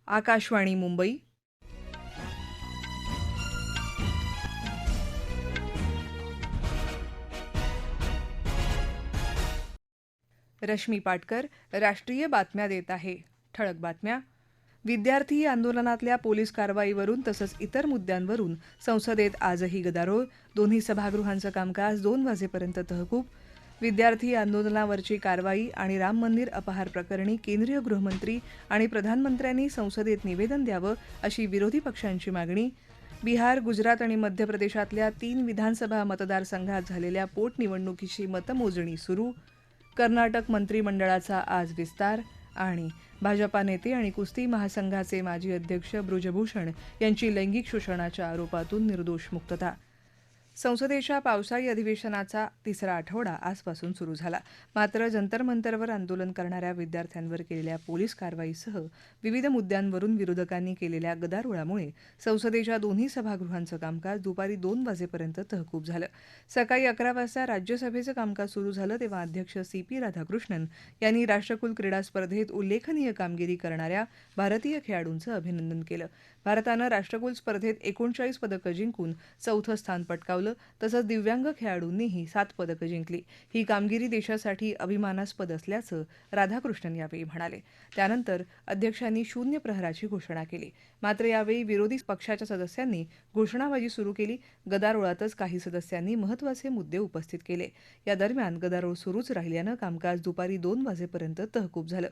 आकाशवाणी मुंबई. रश्मी पाटकर राष्ट्रीय बातम्या देत आहे. ठळक बातम्या. विद्यार्थी आंदोलनातल्या पोलीस कारवाईवरून तसंच इतर मुद्द्यांवरून संसदेत आजही गदारोळ. दोन्ही सभागृहांचं कामकाज 2 वाजेपर्यंत तहकूब. विद्यार्थी आंदोलनावरची कारवाई आणि राम मंदिर अपहार प्रकरणी केंद्रीय गृहमंत्री आणि प्रधानमंत्र्यांनी संसदेत निवेदन द्यावं अशी विरोधी पक्षांची मागणी. बिहार, गुजरात आणि मध्य प्रदेशातल्या 3 विधानसभा मतदारसंघात झालेल्या पोटनिवडणुकीची मतमोजणी सुरू. कर्नाटक मंत्रिमंडळाचा आज विस्तार. आणि भाजपा नेते आणि कुस्ती महासंघाचे माजी अध्यक्ष बृजभूषण यांची लैंगिक शोषणाच्या आरोपातून निर्दोष मुक्तता. संसदेच्या पावसाळी अधिवेशनाचा तिसरा आठवडा आजपासून सुरू झाला. मात्र जंतर-मंतरवर आंदोलन करणाऱ्या विद्यार्थ्यांवर केलेल्या पोलीस कारवाईसह विविध मुद्द्यांवरून विरोधकांनी केलेल्या गदारोळामुळे संसदेच्या दोन्ही सभागृहांचं कामकाज दुपारी 2 वाजेपर्यंत तहकूब झालं. सकाळी 11 वाजता राज्यसभेचं कामकाज सुरू झालं तेव्हा अध्यक्ष CP राधाकृष्णन यांनी राष्ट्रकुल क्रीडा स्पर्धेत उल्लेखनीय कामगिरी करणाऱ्या भारतीय खेळाडूंचं अभिनंदन केलं. भारतानं राष्ट्रकुल स्पर्धेत 39 पदकं जिंकून चौथं स्थान पटकावलं. तसंच दिव्यांग खेळाडूंनीही 7 पदकं जिंकली. ही कामगिरी देशासाठी अभिमानास्पद असल्याचं राधाकृष्णन यावेळी म्हणाले. त्यानंतर अध्यक्षांनी शून्य प्रहराची घोषणा केली. मात्र यावेळी विरोधी पक्षाच्या सदस्यांनी घोषणाबाजी सुरू केली. गदारोळातच काही सदस्यांनी महत्त्वाचे मुद्दे उपस्थित केले. या दरम्यान गदारोळ सुरूच राहिल्यानं कामकाज दुपारी 2 वाजेपर्यंत तहकूब झालं.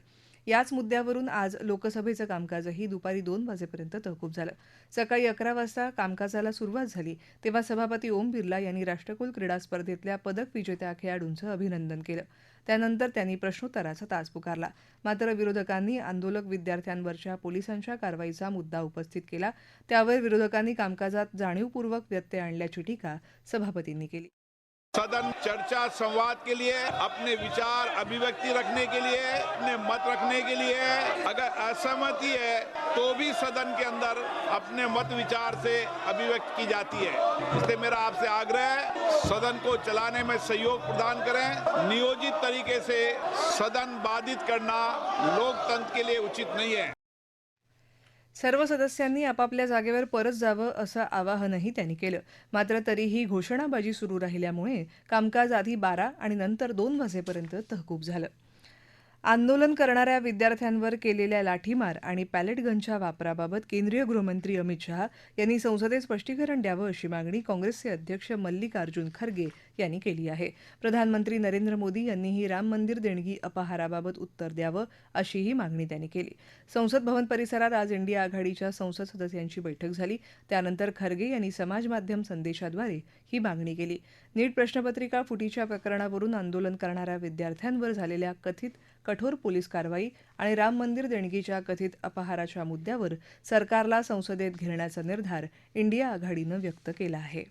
याच मुद्द्यावरून आज लोकसभेचं कामकाजही दुपारी 2 वाजेपर्यंत तहकूब झालं. सकाळी 11 वाजता कामकाजाला सुरुवात झाली तेव्हा सभापती ओम बिर्ला यांनी राष्ट्रकुल क्रीडा स्पर्धेतल्या पदक विजेत्या खेळाडूंचं अभिनंदन केलं. त्यानंतर त्यांनी प्रश्नोत्तराचा तास पुकारला. मात्र विरोधकांनी आंदोलक विद्यार्थ्यांवरच्या पोलिसांच्या कारवाईचा मुद्दा उपस्थित केला. त्यावर विरोधकांनी कामकाजात जाणीवपूर्वक व्यत्यय आणल्याची टीका सभापतींनी केली. सदन चर्चा संवाद के लिए, अपने विचार अभिव्यक्ति रखने के लिए, अपने मत रखने के लिए, अगर असहमति है तो भी सदन के अंदर अपने मत विचार से अभिव्यक्त की जाती है। इसलिए मेरा आपसे आग्रह है सदन को चलाने में सहयोग प्रदान करें। नियोजित तरीके से सदन बाधित करना लोकतंत्र के लिए उचित नहीं है। सर्व सदस्यांनी आपापल्या जागेवर परत जावं असं आवाहनही त्यांनी केलं. मात्र तरीही घोषणाबाजी सुरू राहिल्यामुळे कामकाज आधी 12 आणि नंतर 2 वाजेपर्यंत तहकूब झालं. आंदोलन करणाऱ्या विद्यार्थ्यांवर केलेल्या लाठीमार आणि पॅलेट गनच्या वापराबाबत केंद्रीय गृहमंत्री अमित शहा यांनी संसदेत स्पष्टीकरण द्यावं अशी मागणी काँग्रेसचे अध्यक्ष मल्लिकार्जुन खरगे यांनी केली आहे. प्रधानमंत्री नरेंद्र मोदी यांनीही राम मंदिर देणगी अपहाराबाबत उत्तर द्यावं अशीही मागणी त्यांनी केली. संसद भवन परिसरात आज इंडिया आघाडीच्या संसद सदस्यांची बैठक झाली. त्यानंतर खरगे यांनी समाजमाध्यम संदेशाद्वारे ही मागणी केली. नीट प्रश्नपत्रिका फुटीच्या प्रकरणावरून आंदोलन करणाऱ्या विद्यार्थ्यांवर झालेल्या कथित कठोर पोलीस कारवाई आणि राम मंदिर देणगीच्या कथित अपहाराच्या मुद्द्यावर सरकारला संसदेत घेण्याचा निर्धार इंडिया आघाडीनं व्यक्त केला आहे.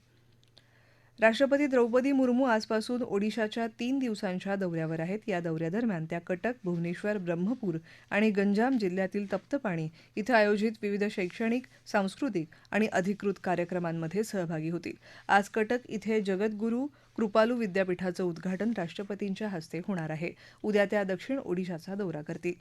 राष्ट्रपती द्रौपदी मुर्मू आजपासून ओडिशाच्या 3 दिवसांच्या दौऱ्यावर आहेत. या दौऱ्यादरम्यान त्या कटक, भुवनेश्वर, ब्रह्मपूर आणि गंजाम जिल्ह्यातील तप्तपाणी इथं आयोजित विविध शैक्षणिक, सांस्कृतिक आणि अधिकृत कार्यक्रमांमध्ये सहभागी होतील. आज कटक इथे जगद्गुरू कृपालू विद्यापीठाचं उद्घाटन राष्ट्रपतींच्या हस्ते होणार आहे. उद्या त्या दक्षिण ओडिशाचा दौरा करतील.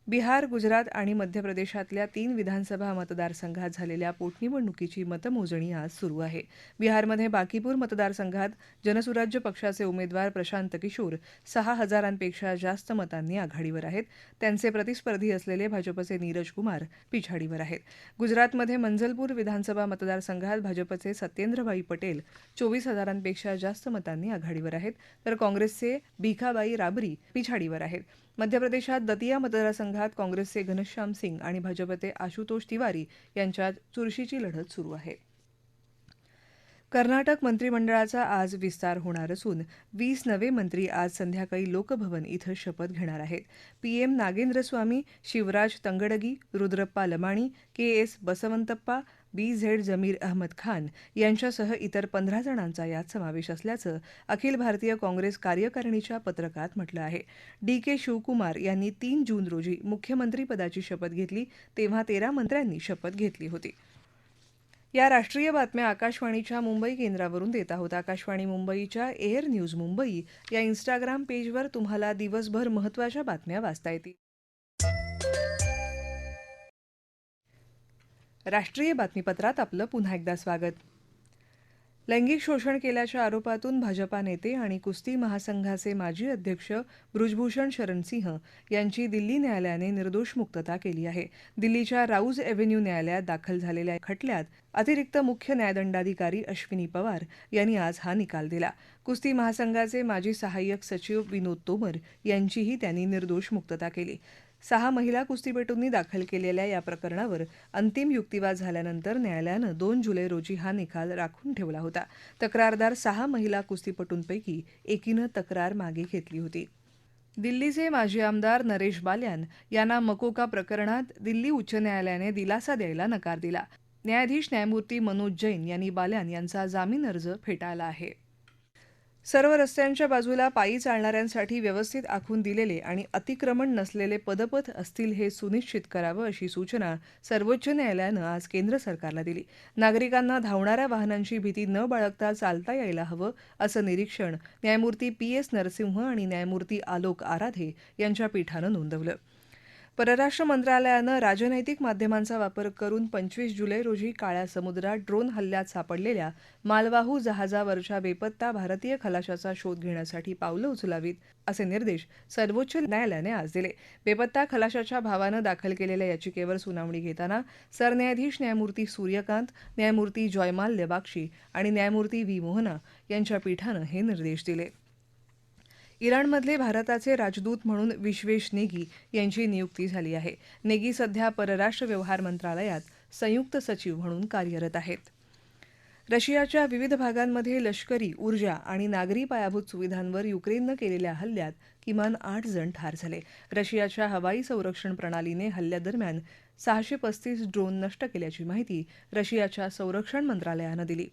बिहार, गुजरात आणि मध्य प्रदेशातल्या 3 विधानसभा मतदारसंघात झालेल्या पोटनिवडणुकीची मतमोजणी आज सुरू आहे. बिहारमध्ये बाकीपूर मतदारसंघात जनसुराज्य पक्षाचे उमेदवार प्रशांत किशोर 6,000पेक्षा जास्त मतांनी आघाडीवर आहेत. त्यांचे प्रतिस्पर्धी असलेले भाजपचे नीरज कुमार पिछाडीवर आहेत. गुजरातमध्ये मंझलपूर विधानसभा मतदारसंघात भाजपचे सत्येंद्रभाई पटेल 24,000पेक्षा जास्त मतांनी आघाडीवर आहेत, तर काँग्रेसचे भिखाबाई राबरी पिछाडीवर आहेत. मध्य प्रदेशात दतिया मतदारसंघात काँग्रेसचे घनश्याम सिंग आणि भाजपचे आशुतोष तिवारी यांच्यात चुरशीची लढत सुरू आहे. कर्नाटक मंत्रिमंडळाचा आज विस्तार होणार असून 20 नवे मंत्री आज संध्याकाळी लोकभवन इथं शपथ घेणार आहेत. PM नागेंद्रस्वामी, Shivraj तंगडगी, Rudrappa Lamani, KS Basavanthappa, BZ जमीर अहमद खान यांच्यासह इतर 15 जणांचा यात समावेश असल्याचं अखिल भारतीय काँग्रेस कार्यकारिणीच्या पत्रकात म्हटलं आहे. DK शिवकुमार यांनी 3 जून रोजी मुख्यमंत्रीपदाची शपथ घेतली तेव्हा 13 मंत्र्यांनी शपथ घेतली होती. या राष्ट्रीय बातम्या आकाशवाणीच्या मुंबई केंद्रावरून देत आहोत. आकाशवाणी मुंबईच्या एअर न्यूज मुंबई या इंस्टाग्राम पेजवर तुम्हाला दिवसभर महत्त्वाच्या बातम्या वाचता येतील. राष्ट्रीय बातमीपत्रात आपलं पुन्हा एकदा स्वागत. लैंगिक शोषण केल्याच्या आरोपातून भाजपा नेते आणि कुस्ती महासंघाचे माजी अध्यक्ष बृजभूषण शरण सिंह यांची दिल्ली न्यायालयाने निर्दोष मुक्तता केली आहे. दिल्लीच्या राऊज एव्हेन्यू न्यायालयात दाखल झालेल्या खटल्यात अतिरिक्त मुख्य न्यायदंडाधिकारी अश्विनी पवार यांनी आज हा निकाल दिला. कुस्ती महासंघाचे माजी सहाय्यक सचिव विनोद तोमर यांचीही त्यांनी निर्दोष मुक्तता केली. 6 महिला कुस्तीपटूंनी दाखल केलेल्या या प्रकरणावर अंतिम युक्तिवाद झाल्यानंतर न्यायालयानं 2 जुलै रोजी हा निकाल राखून ठेवला होता. तक्रारदार 6 महिला कुस्तीपटूंपैकी एकीनं तक्रार मागे घेतली होती. दिल्लीचे माजी आमदार नरेश बाल्यान यांना मकोका प्रकरणात दिल्ली उच्च न्यायालयाने दिलासा द्यायला नकार दिला. न्यायाधीश न्यायमूर्ती मनोज जैन यांनी बाल्यान यांचा जामीन अर्ज फेटाळला आहे. सर्व रस्त्यांच्या बाजूला पायी चालणाऱ्यांसाठी व्यवस्थित आखून दिलेले आणि अतिक्रमण नसलेले पदपथ असतील हे सुनिश्चित करावं अशी सूचना सर्वोच्च न्यायालयानं आज केंद्र सरकारला दिली. नागरिकांना धावणाऱ्या वाहनांची भीती न बाळगता चालता यायला हवं असं निरीक्षण न्यायमूर्ती PS नरसिंह आणि न्यायमूर्ती आलोक आराधे यांच्या पीठानं नोंदवलं. परराष्ट्र मंत्रालयानं राजनैतिक माध्यमांचा वापर करून 25 जुलै रोजी काळ्या समुद्रात ड्रोन हल्ल्यात सापडलेल्या मालवाहू जहाजावरच्या बेपत्ता भारतीय खलाशाचा शोध घेण्यासाठी पावलं उचलावीत असे निर्देश सर्वोच्च न्यायालयाने आज दिले. बेपत्ता खलाशाच्या भावानं दाखल केलेल्या याचिकेवर सुनावणी घेताना सरन्यायाधीश न्यायमूर्ती सूर्यकांत, न्यायमूर्ती जॉयमाल्य बाक्षी आणि न्यायमूर्ती व्ही मोहना यांच्या पीठानं हे निर्देश दिले. इराणमधले भारताचे राजदूत म्हणून विश्वेश नेगी यांची नियुक्ती झाली आहे. नेगी सध्या परराष्ट्र व्यवहार मंत्रालयात संयुक्त सचिव म्हणून कार्यरत आहेत. रशियाच्या विविध भागांमध्ये लष्करी, ऊर्जा आणि नागरी पायाभूत सुविधांवर युक्रेननं केलेल्या हल्ल्यात किमान 8 जण ठार झाले. रशियाच्या हवाई संरक्षण प्रणालीने हल्ल्यादरम्यान 635 ड्रोन नष्ट केल्याची माहिती रशियाच्या संरक्षण मंत्रालयानं दिली.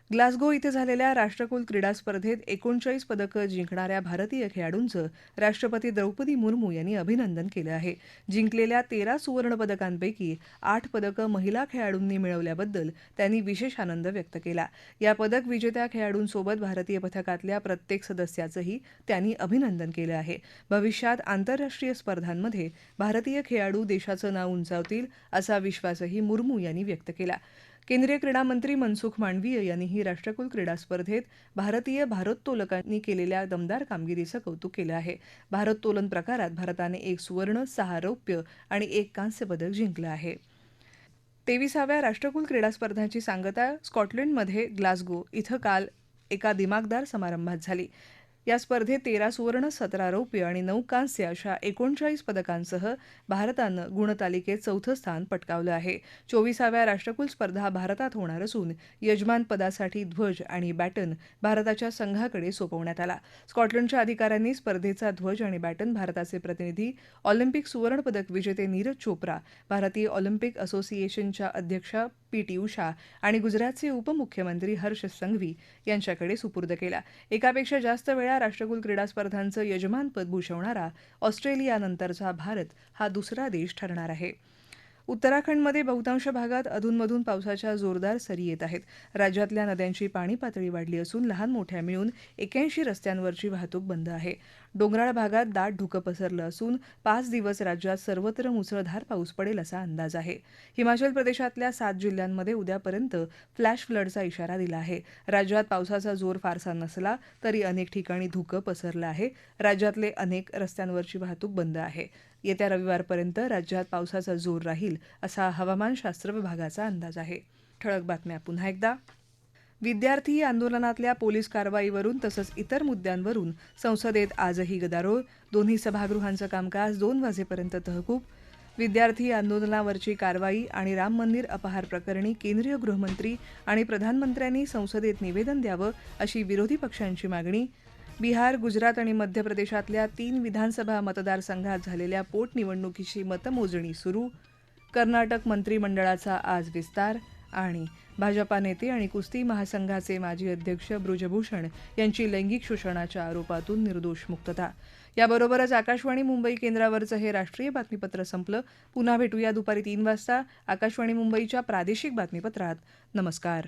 ग्लासगो इथं झालेल्या राष्ट्रकुल क्रीडा स्पर्धेत 39 पदकं जिंकणाऱ्या भारतीय खेळाडूंचं राष्ट्रपती द्रौपदी मुर्मू यांनी अभिनंदन केलं आहे. जिंकलेल्या 13 सुवर्णपदकांपैकी 8 पदकं महिला खेळाडूंनी मिळवल्याबद्दल त्यांनी विशेष आनंद व्यक्त केला. या पदक विजेत्या खेळाडूंसोबत भारतीय पथकातल्या प्रत्येक सदस्याचंही त्यांनी अभिनंदन केलं आहे. भविष्यात आंतरराष्ट्रीय स्पर्धांमध्ये भारतीय खेळाडू देशाचं नाव उंचावतील असा विश्वासही मुर्मू यांनी व्यक्त केला. केंद्रीय क्रीडा मंत्री मनसुख मांडवीय यांनीही राष्ट्रकुल क्रीडा स्पर्धेत भारतीय भारोत्तोलकांनी केलेल्या दमदार कामगिरीचं कौतुक केलं आहे. भारोत्तोलन प्रकारात भारताने 1 सुवर्ण, 6 रौप्य आणि 1 कांस्य पदक जिंकलं आहे. 23व्या राष्ट्रकुल क्रीडा स्पर्धांची सांगता स्कॉटलंडमध्ये ग्लासगो इथं काल एका दिमाखदार समारंभात झाली. या स्पर्धेत 13 सुवर्ण, 17 रौप्य आणि 9 कांस्य अशा 39 पदकांसह भारतानं गुणतालिकेत 4थं स्थान पटकावलं आहे. 24व्या राष्ट्रकुल स्पर्धा भारतात होणार असून यजमानपदासाठी ध्वज आणि बॅटन भारताच्या संघाकडे सोपवण्यात आला. स्कॉटलंडच्या अधिकाऱ्यांनी स्पर्धेचा ध्वज आणि बॅटन भारताचे प्रतिनिधी, ऑलिम्पिक सुवर्णपदक विजेते नीरज चोप्रा, भारतीय ऑलिम्पिक असोसिएशनच्या अध्यक्षा PT उषा आणि गुजरातचे उपमुख्यमंत्री हर्ष संघवी यांच्याकडे सुपूर्द केला. एकापेक्षा जास्त वेळा राष्ट्रकुल क्रीडा स्पर्धांचं यजमानपद भूषवणारा ऑस्ट्रेलियानंतरचा भारत हा दुसरा देश ठरणार आहे. उत्तराखंडमध्ये बहुतांश भागात अधूनमधून पावसाच्या जोरदार सरी येत आहेत. राज्यातल्या नद्यांची पाणी पातळी वाढली असून लहान मोठ्या मिळून 81 रस्त्यांवरची वाहतूक बंद आहे. डोंगराळ भागात दाट धुकं पसरलं असून 5 दिवस राज्यात सर्वत्र मुसळधार पाऊस पडेल असा अंदाज आहे. हिमाचल प्रदेशातल्या 7 जिल्ह्यांमध्ये उद्यापर्यंत फ्लॅश फ्लडचा इशारा दिला आहे. राज्यात पावसाचा जोर फारसा नसला तरी अनेक ठिकाणी धुकं पसरलं आहे. राज्यातले अनेक रस्त्यांवरची वाहतूक बंद आहे. येत्या रविवारपर्यंत राज्यात पावसाचा जोर राहील असा हवामानशास्त्र विभागाचा अंदाज आहे. ठळक बातम्या पुन्हा एकदा. विद्यार्थी आंदोलनातल्या पोलीस कारवाईवरून तसंच इतर मुद्द्यांवरून संसदेत आजही गदारोळ. दोन्ही सभागृहांचं कामकाज 2 वाजेपर्यंत तहकूब. विद्यार्थी आंदोलनावरची कारवाई आणि राम मंदिर अपहार प्रकरणी केंद्रीय गृहमंत्री आणि प्रधानमंत्र्यांनी संसदेत निवेदन द्यावं अशी विरोधी पक्षांची मागणी. बिहार, गुजरात आणि मध्य प्रदेशातल्या 3 विधानसभा मतदारसंघात झालेल्या पोटनिवडणुकीची मतमोजणी सुरू. कर्नाटक मंत्रिमंडळाचा आज विस्तार. आणि भाजपा नेते आणि कुस्ती महासंघाचे माजी अध्यक्ष बृजभूषण यांची लैंगिक शोषणाच्या आरोपातून निर्दोष मुक्तता. याबरोबरच आकाशवाणी मुंबई केंद्रावरचं हे राष्ट्रीय बातमीपत्र संपलं. पुन्हा भेटूया दुपारी 3 वाजता आकाशवाणी मुंबईच्या प्रादेशिक बातमीपत्रात. नमस्कार.